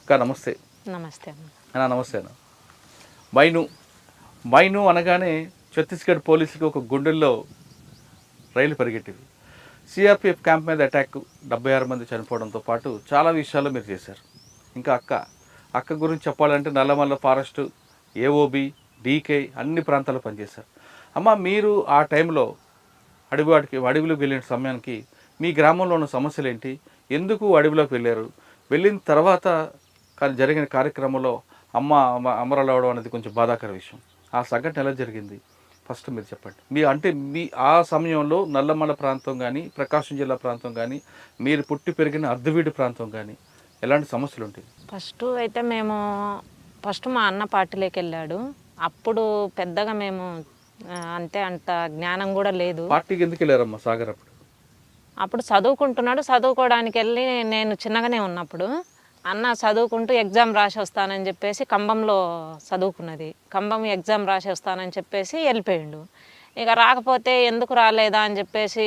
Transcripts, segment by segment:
అక్క నమస్తే. నమస్తే అన్న. అన్న నమస్తే అన్న. మైను అనగానే ఛత్తీస్గఢ్ పోలీసులకు ఒక గుండెల్లో రైలు పరిగెట్టింది. సిఆర్పిఎఫ్ క్యాంప్ మీద అటాక్, 76 మంది చనిపోవడంతో పాటు చాలా విషయాల్లో మీరు చేశారు. ఇంకా అక్క గురించి చెప్పాలంటే నల్లమల్ల ఫారెస్టు, ఏఓబి, డీకే అన్ని ప్రాంతాల్లో పనిచేశారు. అమ్మ, మీరు ఆ టైంలో అడవిలోకి వెళ్ళిన సమయానికి మీ గ్రామంలో ఉన్న సమస్యలు ఏంటి, ఎందుకు అడవిలోకి వెళ్ళారు, వెళ్ళిన తర్వాత జరిగిన కార్యక్రమంలో అమరలు అవడం అనేది కొంచెం బాధాకర విషయం. ఆ సంఘటన ఎలా జరిగింది ఫస్ట్ మీరు చెప్పండి. మీ ఆ సమయంలో నల్లమల్ల ప్రాంతం కానీ, ప్రకాశం జిల్లా ప్రాంతం కానీ, మీరు పుట్టి పెరిగిన అర్ధవీడు ప్రాంతం కానీ ఎలాంటి సమస్యలు ఉంటాయి? ఫస్ట్ మా అన్న పార్టీలోకి వెళ్ళాడు. అప్పుడు పెద్దగా మేము అంత జ్ఞానం కూడా లేదు. పార్టీకి ఎందుకు వెళ్ళారమ్మా సాగర్? అప్పుడు చదువుకుంటున్నాడు. చదువుకోవడానికి వెళ్ళి నేను చిన్నగానే ఉన్నప్పుడు అన్న చదువుకుంటూ ఎగ్జామ్ రాసి వస్తానని చెప్పేసి కంబంలో చదువుకున్నది. కంబం ఎగ్జామ్ రాసి వస్తానని చెప్పేసి వెళ్ళిపోయిండు. ఇక రాకపోతే ఎందుకు రాలేదా అని చెప్పేసి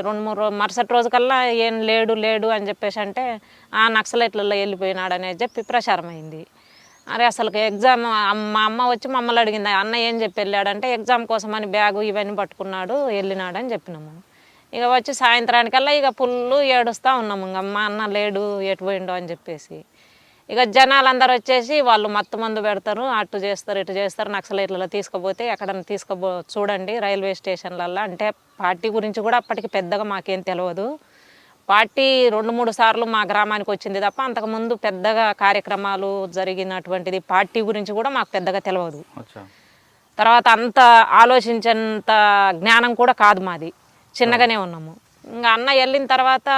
2-3 రోజు మరుసటి రోజు కల్లా ఏం లేడు అని చెప్పేసి అంటే ఆ నక్సలైట్లలో వెళ్ళిపోయినాడు అనేది చెప్పి ప్రచారం అయింది. అరే అసలు ఎగ్జామ్ మా అమ్మ వచ్చి మమ్మల్ని అడిగింది, అన్న ఏం చెప్పి వెళ్ళాడంటే ఎగ్జామ్ కోసం అని బ్యాగు ఇవన్నీ పట్టుకున్నాడు వెళ్ళినాడు అని చెప్పినాము. ఇక వచ్చి సాయంత్రానికల్లా ఇక ఫుల్లు ఏడుస్తూ ఉన్నాము. ఇంక మా అన్న లేడు, ఎటు పోయిండో అని చెప్పేసి. ఇక జనాలందరూ వచ్చేసి వాళ్ళు మత్తు మందు పెడతారు, అటు చేస్తారు ఇటు చేస్తారు, నక్సలైట్లలో తీసుకుపోతే ఎక్కడన్నా చూడండి రైల్వే స్టేషన్లల్లో అంటే. పార్టీ గురించి కూడా అప్పటికి పెద్దగా మాకేం తెలియదు. పార్టీ 2-3 సార్లు మా గ్రామానికి వచ్చింది తప్ప అంతకుముందు పెద్దగా కార్యక్రమాలు జరిగినటువంటిది పార్టీ గురించి కూడా మాకు పెద్దగా తెలియదు. తర్వాత అంత ఆలోచించేంత జ్ఞానం కూడా కాదు మాది, చిన్నగానే ఉన్నాము. ఇంకా అన్న వెళ్ళిన తర్వాత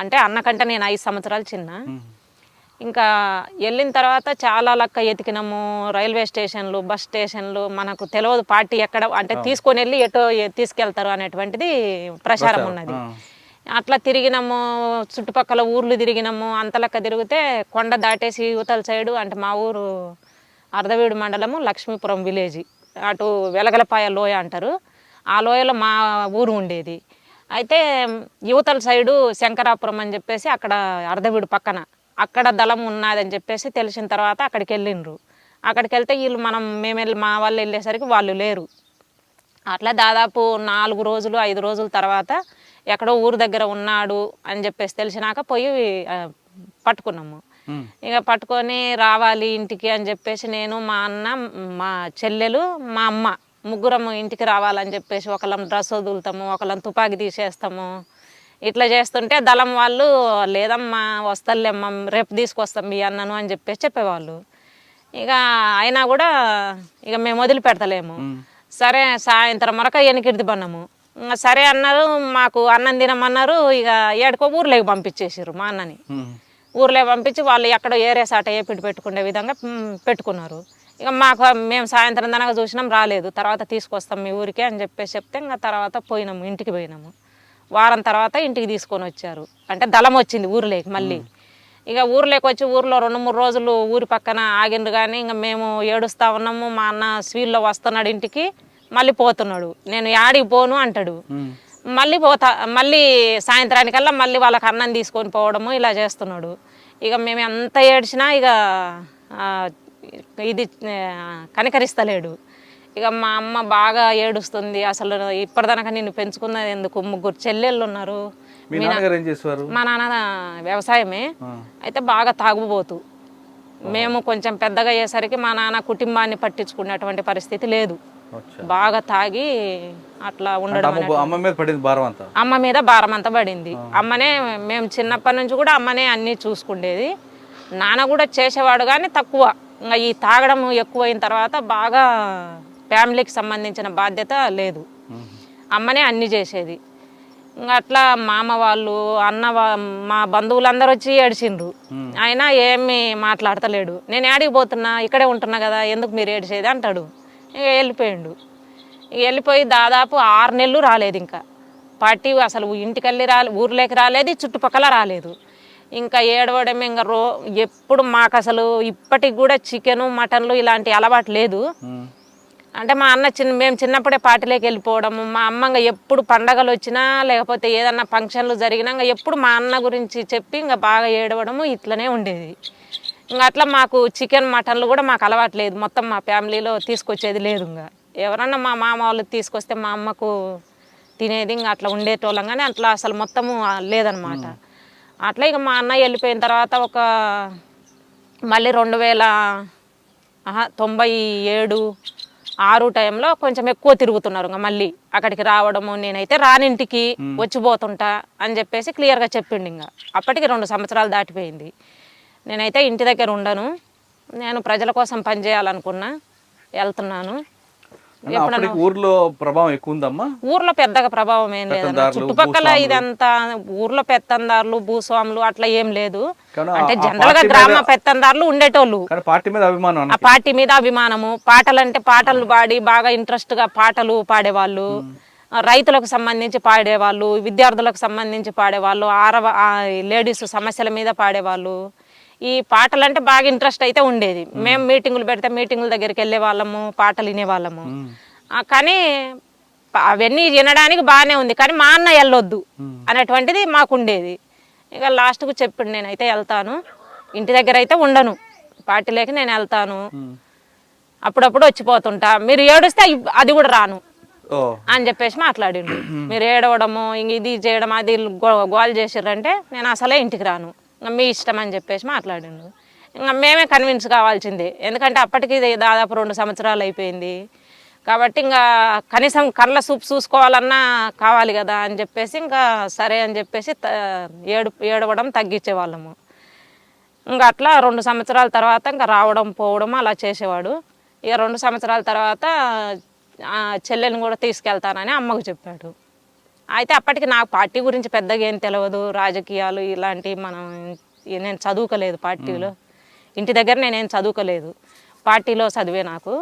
అంటే అన్నకంటే నేను 5 సంవత్సరాలు చిన్న. ఇంకా వెళ్ళిన తర్వాత చాలా లెక్క ఎతికినాము, రైల్వే స్టేషన్లు, బస్ స్టేషన్లు, మనకు తెలియదు పార్టీ ఎక్కడ అంటే తీసుకొని వెళ్ళి ఎటో తీసుకెళ్తారు అనేటువంటిది ప్రచారం ఉన్నది. అట్లా తిరిగినాము, చుట్టుపక్కల ఊర్లు తిరిగినాము. అంతలెక్క తిరిగితే కొండ దాటేసి యువతల సైడు అంటే మా ఊరు అర్ధవీడు మండలము లక్ష్మీపురం విలేజ్, అటు వెలగలపాయ లోయ అంటారు, ఆ లోయలో మా ఊరు ఉండేది. అయితే యువతల సైడు శంకరాపురం అని చెప్పేసి అక్కడ అర్ధవీడు పక్కన అక్కడ దళం ఉన్నదని చెప్పేసి తెలిసిన తర్వాత అక్కడికి వెళ్ళిండ్రు. అక్కడికి వెళ్తే వీళ్ళు మా వాళ్ళు వెళ్ళేసరికి వాళ్ళు లేరు. అట్లా దాదాపు 4 రోజులు 5 రోజుల తర్వాత ఎక్కడో ఊరు దగ్గర ఉన్నాడు అని చెప్పేసి తెలిసినాక పోయి పట్టుకున్నాము. ఇక పట్టుకొని రావాలి ఇంటికి అని చెప్పేసి నేను, మా అన్న, మా చెల్లెలు, మా అమ్మ ముగ్గురము ఇంటికి రావాలని చెప్పేసి ఒకళ్ళం డ్రెస్ వదులుతాము, ఒకళ్ళం తుపాకీ తీసేస్తాము. ఇట్లా చేస్తుంటే దళం వాళ్ళు లేదమ్మా వస్తలేమ్మా రేపు తీసుకొస్తాం మీ అన్నను అని చెప్పేసి చెప్పేవాళ్ళు. ఇక అయినా కూడా ఇక మేము వదిలిపెడతలేము. సరే సాయంత్రం వరకు వెనకిడిది పన్నాము. సరే అన్నారు, మాకు అన్నం తినమన్నారు. ఇక ఏడుకో ఊర్లోకి పంపించేసారు మా అన్నని. ఊర్లో పంపించి వాళ్ళు ఎక్కడో ఏరే సాట పెట్టుకునే విధంగా పెట్టుకున్నారు. ఇక మేము సాయంత్రం దాకా చూసినాం, రాలేదు. తర్వాత తీసుకొస్తాం మీ ఊరికే అని చెప్పేసి చెప్తే ఇంకా తర్వాత ఇంటికి పోయినాము. వారం తర్వాత ఇంటికి తీసుకొని వచ్చారు. అంటే దళం వచ్చింది ఊర్లోకి మళ్ళీ. ఇక ఊర్లోకి వచ్చి ఊర్లో 2-3 రోజులు ఊరి పక్కన ఆగిండ్రు. కానీ ఇంకా మేము ఏడుస్తూ ఉన్నాము. మా అన్న స్వీల్లో వస్తున్నాడు ఇంటికి, మళ్ళీ పోతున్నాడు. నేను యాడికి పోను అంటాడు. మళ్ళీ సాయంత్రానికల్లా మళ్ళీ వాళ్ళకి అన్నం తీసుకొని పోవడము ఇలా చేస్తున్నాడు. ఇక మేము ఎంత ఏడ్చినా ఇక ఇది కనికరిస్తలేడు. ఇక మా అమ్మ బాగా ఏడుస్తుంది. అసలు ఇప్పటిదాకా నిన్ను పెంచుకున్నది ఎందుకు, 3 చెల్లెళ్ళు ఉన్నారు. మా నాన్న వ్యవసాయమే, అయితే బాగా తాగుబోతు. మేము కొంచెం పెద్దగా అయ్యేసరికి మా నాన్న కుటుంబాన్ని పట్టించుకునేటువంటి పరిస్థితి లేదు. బాగా తాగి అట్లా ఉండడం, అమ్మ మీద భారం అంతా పడింది. అమ్మనే మేము చిన్నప్పటి నుంచి కూడా అమ్మనే అన్నీ చూసుకుండేది. నాన్న కూడా చేసేవాడు కానీ తక్కువ. ఇంకా ఈ తాగడం ఎక్కువైన తర్వాత బాగా ఫ్యామిలీకి సంబంధించిన బాధ్యత లేదు, అమ్మనే అన్నీ చేసేది. ఇంకా అట్లా మామ వాళ్ళు మా బంధువులందరూ వచ్చి ఏడిచిండ్రు. అయినా ఏమి మాట్లాడతలేడు. నేను ఏడికి పోతున్నా, ఇక్కడే ఉంటున్నా కదా, ఎందుకు మీరు ఏడిచేది అంటాడు. ఇక వెళ్ళిపోయిండు. వెళ్ళిపోయి దాదాపు 6 నెలలు రాలేదు. ఇంకా పార్టీ అసలు ఇంటికెళ్ళి ఊర్లోకి రాలేదు, చుట్టుపక్కల రాలేదు. ఇంకా ఏడవడం ఇంకా ఎప్పుడు మాకు అసలు ఇప్పటికి కూడా చికెను మటన్లు ఇలాంటి అలవాటు లేదు. అంటే మా అన్న మేము చిన్నప్పుడే పార్టీలోకి వెళ్ళిపోవడము. మా అమ్మ ఎప్పుడు పండగలు వచ్చినా లేకపోతే ఏదన్నా ఫంక్షన్లు జరిగినా ఎప్పుడు మా అన్న గురించి చెప్పి ఇంకా బాగా ఏడవడము ఇట్లనే ఉండేది. ఇంకా అట్లా మాకు చికెన్ మటన్లు కూడా మాకు అలవాటు లేదు, మొత్తం మా ఫ్యామిలీలో తీసుకొచ్చేది లేదు. ఇంకా ఎవరన్నా మా మామ వాళ్ళు తీసుకొస్తే మా అమ్మకు తినేది, ఇంకా అట్లా ఉండేటోళ్ళం. కానీ అట్లా అసలు మొత్తము లేదనమాట. అట్లా ఇక మా అన్నయ్య వెళ్ళిపోయిన తర్వాత ఒక మళ్ళీ 1997, 6 టైంలో కొంచెం ఎక్కువ తిరుగుతున్నారు. ఇంకా మళ్ళీ అక్కడికి రావడము, నేనైతే రానింటికి వచ్చిపోతుంటా అని చెప్పేసి క్లియర్గా చెప్పిండు. ఇంకా అప్పటికి 2 సంవత్సరాలు దాటిపోయింది. నేనైతే ఇంటి దగ్గర ఉండను, నేను ప్రజల కోసం పనిచేయాలనుకున్నా, వెళ్తున్నాను. ఊర్లో ప్రభావం ఎక్కువ ఉందమ్మా? ఊర్లో పెద్దగా ప్రభావం ఏం లేదన్న, చుట్టుపక్కల ఇదంతా ఊర్లో పెత్తందారులు భూస్వాములు అట్లా ఏం లేదు. అంటే జనరల్ గా గ్రామ పెత్తందారులు ఉండేటోళ్ళు, పార్టీ మీద అభిమానం, ఆ పార్టీ మీద అభిమానము. పాటలంటే పాటలు పాడి బాగా ఇంట్రెస్ట్ గా పాటలు పాడేవాళ్ళు, రైతులకు సంబంధించి పాడేవాళ్ళు, విద్యార్థులకు సంబంధించి పాడేవాళ్ళు, లేడీస్ సమస్యల మీద పాడేవాళ్ళు. ఈ పాటలు అంటే బాగా ఇంట్రెస్ట్ అయితే ఉండేది. మేము మీటింగులు పెడితే మీటింగుల దగ్గరికి వెళ్ళే వాళ్ళము, పాటలు వినేవాళ్ళము. కానీ అవన్నీ వినడానికి బాగానే ఉంది, కానీ మా అన్న వెళ్ళొద్దు అనేటువంటిది మాకు ఉండేది. ఇక లాస్ట్కు చెప్పిండు, నేనైతే వెళ్తాను, ఇంటి దగ్గర అయితే ఉండను, పార్టీలోకి నేను వెళ్తాను, అప్పుడప్పుడు వచ్చిపోతుంటా, మీరు ఏడుస్తే అది కూడా రాను అని చెప్పేసి మాట్లాడిండు. మీరు ఏడవడము ఇంక ఇది చేయడం అది గోల్ చేసిర్రంటే నేను అసలే ఇంటికి రాను, మీ ఇష్టం అని చెప్పేసి మాట్లాడిండు. ఇంకా మేమే కన్విన్స్ కావాల్సిందే, ఎందుకంటే అప్పటికి దాదాపు 2 సంవత్సరాలు అయిపోయింది కాబట్టి ఇంకా కనీసం కళ్ళ చూపు చూసుకోవాలన్నా కావాలి కదా అని చెప్పేసి ఇంకా సరే అని చెప్పేసి ఏడవడం తగ్గించేవాళ్ళము. ఇంకా అట్లా 2 సంవత్సరాల తర్వాత ఇంకా రావడం పోవడం అలా చేసేవాడు. ఇక 2 సంవత్సరాల తర్వాత చెల్లెని కూడా తీసుకెళ్తానని అమ్మకు చెప్పాడు. అయితే అప్పటికి నాకు పార్టీ గురించి పెద్దగా ఏం తెలియదు, రాజకీయాలు ఇలాంటివి నేను చదువుకోలేదు పార్టీలో, ఇంటి దగ్గర నేనేం చదువుకోలేదు, పార్టీలో చదివే నాకు.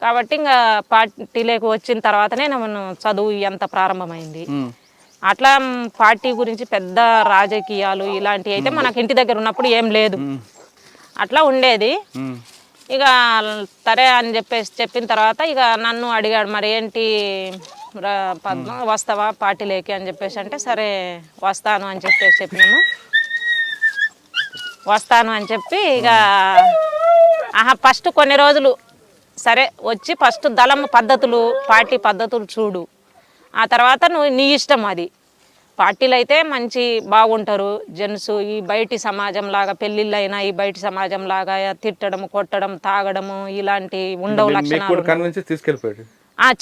కాబట్టి ఇంకా పార్టీలోకి వచ్చిన తర్వాతనే నేను చదువు ఎంత ప్రారంభమైంది. అట్లా పార్టీ గురించి పెద్ద రాజకీయాలు ఇలాంటివి అయితే మనకు ఇంటి దగ్గర ఉన్నప్పుడు ఏం లేదు, అట్లా ఉండేది. ఇక సరే అని చెప్పిన తర్వాత ఇక నన్ను అడిగాడు, మరి ఏంటి పద్మ వస్తావా పార్టీలోకి అని చెప్పేసి అంటే సరే వస్తాను అని చెప్పినాము. వస్తాను అని చెప్పి ఇక ఫస్ట్ కొన్ని రోజులు సరే వచ్చి ఫస్ట్ దళం పద్ధతులు, పార్టీ పద్ధతులు చూడు, ఆ తర్వాత నీ ఇష్టం. అది పార్టీలు అయితే మంచి బాగుంటారు జెంట్స్, ఈ బయటి సమాజం లాగా పెళ్ళిళ్ళు అయినా ఈ బయటి సమాజం లాగా తిట్టడం, కొట్టడం, తాగడము ఇలాంటి ఉండవు లక్షణాలు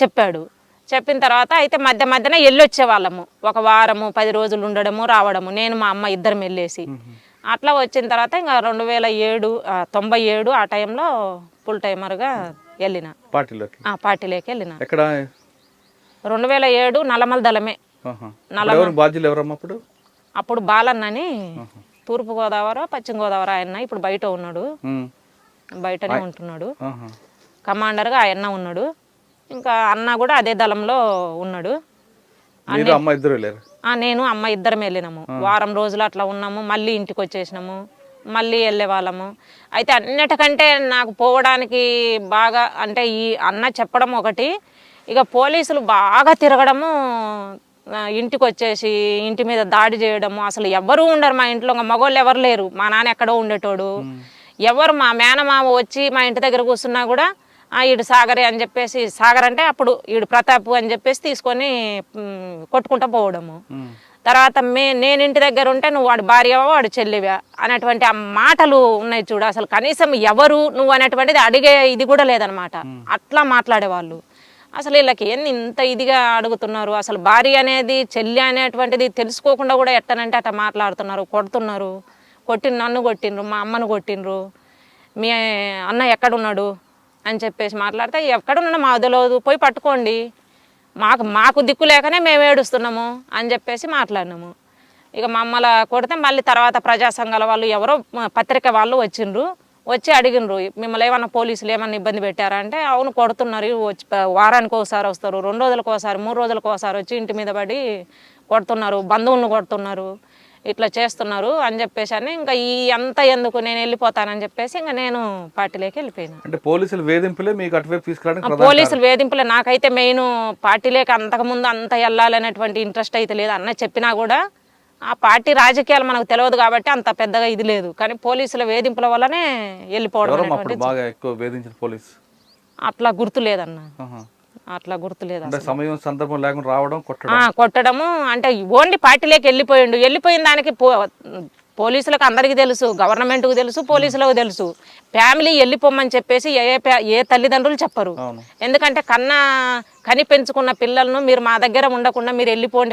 చెప్పాడు. చెప్పిన తర్వాత అయితే మధ్యన వెళ్ళొచ్చే వాళ్ళము, 1 వారము 10 రోజులు ఉండడము రావడము, నేను మా అమ్మ ఇద్దరం వెళ్ళేసి. అట్లా వచ్చిన తర్వాత ఇంకా 97 ఆ టైంలో ఫుల్ టైమర్గా వెళ్ళిన పార్టీలోకి వెళ్ళిన. 2007 నల్లమల దళమే. అప్పుడు బాలన్నని తూర్పుగోదావరి పశ్చిమ గోదావరి ఆయన ఇప్పుడు బయట ఉన్నాడు, బయటనే ఉంటున్నాడు, కమాండర్గా ఆయన ఉన్నాడు. ఇంకా అన్న కూడా అదే దళంలో ఉన్నాడు. నేను అమ్మ ఇద్దరం వెళ్ళినాము, వారం రోజులు అట్లా ఉన్నాము, మళ్ళీ ఇంటికి వచ్చేసినాము, మళ్ళీ వెళ్ళే వాళ్ళము. అయితే అన్నిటికంటే నాకు పోవడానికి బాగా అంటే ఈ అన్న చెప్పడం ఒకటి, ఇక పోలీసులు బాగా తిరగడము, ఇంటికి వచ్చేసి ఇంటి మీద దాడి చేయడము. అసలు ఎవరు ఉండరు మా ఇంట్లో, మగవాళ్ళు ఎవరు లేరు, మా నాన్న ఎక్కడో ఉండేటోడు. ఎవరు మా మేనమామ వచ్చి మా ఇంటి దగ్గర కూర్చున్నా కూడా ఈడు సాగరే అని చెప్పేసి, సాగర్ అంటే అప్పుడు ఈడు ప్రతాప్ అని చెప్పేసి తీసుకొని కొట్టుకుంటూ పోవడము. తర్వాత నేను ఇంటి దగ్గర ఉంటే నువ్వు వాడి భార్యవా వాడు చెల్లివా అనేటువంటి ఆ మాటలు ఉన్నాయి చూడు, అసలు కనీసం ఎవరు నువ్వు అనేటువంటిది అడిగే ఇది కూడా లేదనమాట. అట్లా మాట్లాడేవాళ్ళు. అసలు వీళ్ళకి ఏంది ఇంత ఇదిగా అడుగుతున్నారు, అసలు భార్య అనేది చెల్లి అనేటువంటిది తెలుసుకోకుండా కూడా ఎట్టనంటే అట్లా మాట్లాడుతున్నారు, కొడుతున్నారు. నన్ను కొట్టిండ్రు, మా అమ్మను కొట్టిండ్రు, మీ అన్న ఎక్కడున్నాడు అని చెప్పేసి మాట్లాడితే, ఎక్కడున్నా మా వదలదు, పోయి పట్టుకోండి, మాకు దిక్కు లేకనే మేము ఏడుస్తున్నాము అని చెప్పేసి మాట్లాడినాము. ఇక మమ్మల కొడితే మళ్ళీ తర్వాత ప్రజా సంఘాల వాళ్ళు ఎవరో పత్రిక వాళ్ళు వచ్చిండ్రు, వచ్చి అడిగినరు, మిమ్మల్ని ఏమన్నా పోలీసులు ఏమన్నా ఇబ్బంది పెట్టారా అంటే, అవును కొడుతున్నారు, వచ్చి వారానికి ఒకసారి వస్తారు, 2 రోజులకు ఒకసారి 3 రోజులకు ఒకసారి వచ్చి ఇంటి మీద పడి కొడుతున్నారు, బంధువులను కొడుతున్నారు, ఇట్లా చేస్తున్నారు అని చెప్పేసి అని ఇంకా ఈ అంతా ఎందుకు నేను వెళ్ళిపోతానని చెప్పేసి ఇంకా నేను పార్టీలోకి వెళ్ళిపోయినా. అంటే పోలీసులు వేధింపులే మీకు అటువైపు తీసుకురావడానికి? పోలీసులు వేధింపులే. నాకైతే మెయిన్ పార్టీలోకి అంతకుముందు అంత వెళ్ళాలనేటువంటి ఇంట్రెస్ట్ అయితే లేదు. అన్న చెప్పినా కూడా ఆ పార్టీ రాజకీయాలు మనకు తెలియదు కాబట్టి అంత పెద్దగా ఇది లేదు, కానీ పోలీసుల వేధింపుల వల్లనే వెళ్ళిపోవడం ఎవరమ్మా అప్పుడు అనేటువంటిది బాగా ఎక్కువ వేధించిన పోలీస్? అట్లా గుర్తు లేదన్న, ఆహా. అట్లా గుర్తు లేదు అంటే అసలు. సమయం సందర్భం లేకుండా రావడం, కొట్టడం. కొట్టడము అంటే ఓన్లీ పార్టీలోకి వెళ్ళిపోయిన దానికి పోలీసులకు అందరికీ తెలుసు, గవర్నమెంట్కు తెలుసు, పోలీసులకు తెలుసు. ఫ్యామిలీ వెళ్ళిపోమని చెప్పేసి ఏ తల్లిదండ్రులు చెప్పరు. అవును. ఎందుకంటే కని పెంచుకున్న పిల్లలను మీరు మా దగ్గర ఉండకుండా మీరు వెళ్ళిపోండి